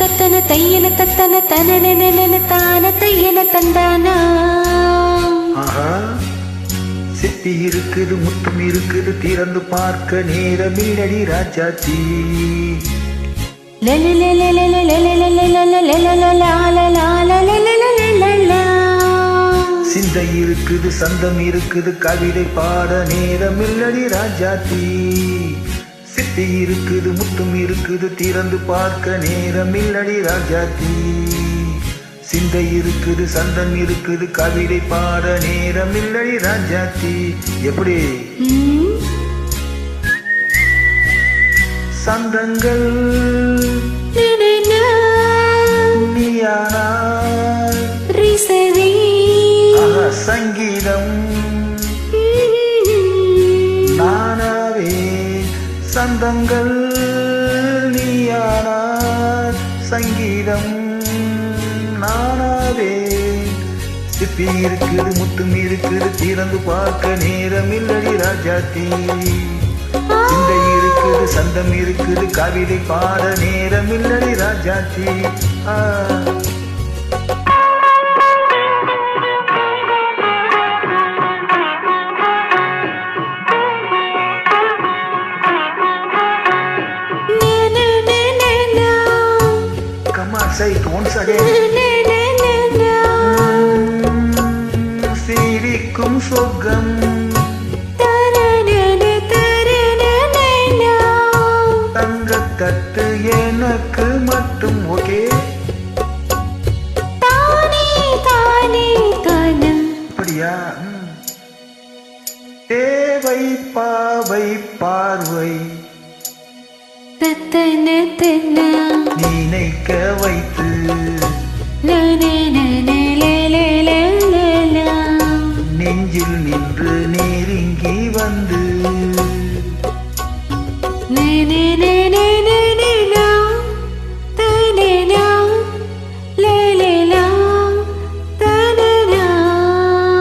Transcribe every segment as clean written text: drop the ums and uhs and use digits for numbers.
தத்தன தையன தத்தன தனன தான தையன தந்தானா. சிப்பி இருக்குது முத்தம் இருக்குது திறந்து பார்க்க நேரமில்லடி ராஜாத்தி. சிந்தை இருக்குது சந்தம் இருக்குது கவிதை பாட நேரமில்லடி ராஜாத்தி. சிப்பி இருக்குது முத்தம் இருக்குது திறந்து பார்க்க நேரமில்லடி ராஜாத்தி. சிந்தை இருக்குது சந்தம் இருக்குது கவிதை பாட நேரமில்லடி ராஜாத்தி. எப்படி சந்தங்கள் நீயானால் சங்கீதம் நானாவே. சந்தங்கள் நீயானால் சங்கீதம் நானாவே. சிப்பி இருக்குது முத்தும் இருக்குது திறந்து பார்க்க நேரமில்லடி ராஜாத்தி. சிந்தை இருக்குது சந்தம் இருக்குது கவிதை பாட நேரமில்லடி Rajathi. Come on, say it once again. சிரிக்கும் சொர்க்கம் தங்கத்தட்டு எனக்கு மட்டும். ஓகே அப்படியா? தேவை பாவை பார்வை நினைக்க வைத்து நெஞ்சில் நின்று நெருங்கி வந்து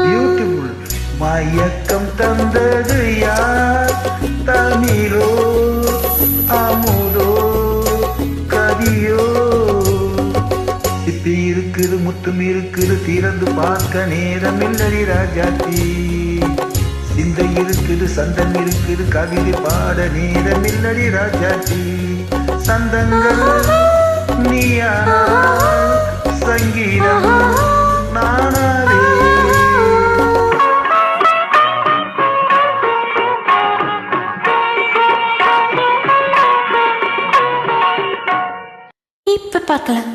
பியூட்டிஃபுல். மயக்கம் தந்தது யார்? தமிழோ அமுதோ கவியோ? சிப்பி இருக்குது முத்தும் இருக்குது திறந்து பார்க்க நேரமில்லடி ராஜாத்தி. சிந்தை இருக்குது சந்தம் இருக்குது கவிதை பாட நேரமில்லடி ராஜாத்தி. சந்தங்கள் நீயானா சங்கீதம் நானாவே. இப்ப பார்க்கலாம்.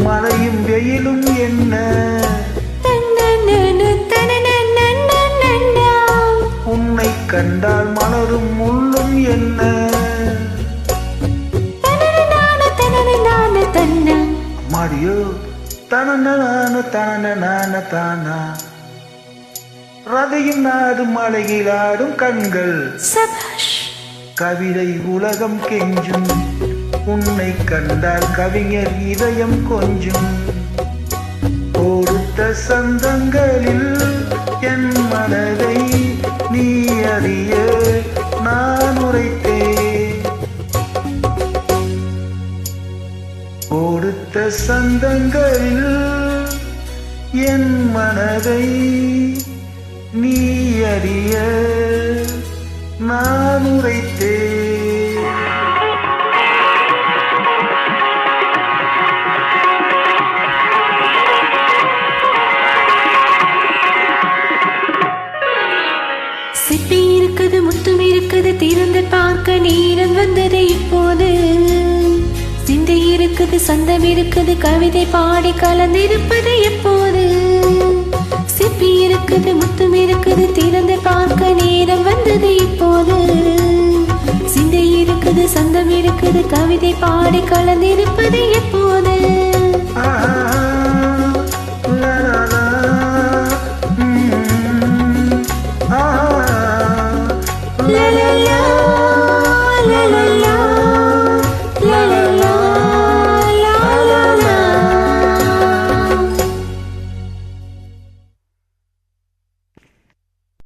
மழையும் வெயிலும் என்ன உன்னை கண்டால் மலரும் முள்ளும் என்ன. மாடியோ தனன தனன தானா. ரதையும் நாடு மலையிலாடும் கண்கள் கவிதை உலகம் கெஞ்சும். உன்னை கண்டால் கவிஞர் இதயம் கொஞ்சும். கொடுத்த சந்தங்களில் என் மனதை நீ அறிய நான் உரைத்தேன். கொடுத்த சந்தங்களில் என் மனதை நீ அறிய நான் உரைத்தேன். சிப்பி இருக்குது முத்தும் இருக்குது திறந்து பார்க்க நேரம் வந்தது இப்போது. சிந்தை இருக்குது சந்தம் இருக்குது கவிதை பாடி கலந்திருப்பது எப்போது. சிப்பி இருக்குது முத்தும் இருக்குது திறந்து பார்க்க நேரம் வந்தது இப்போது. சிந்தை இருக்குது சந்தம் இருக்குது கவிதை பாடி கலந்திருப்பது எப்போது.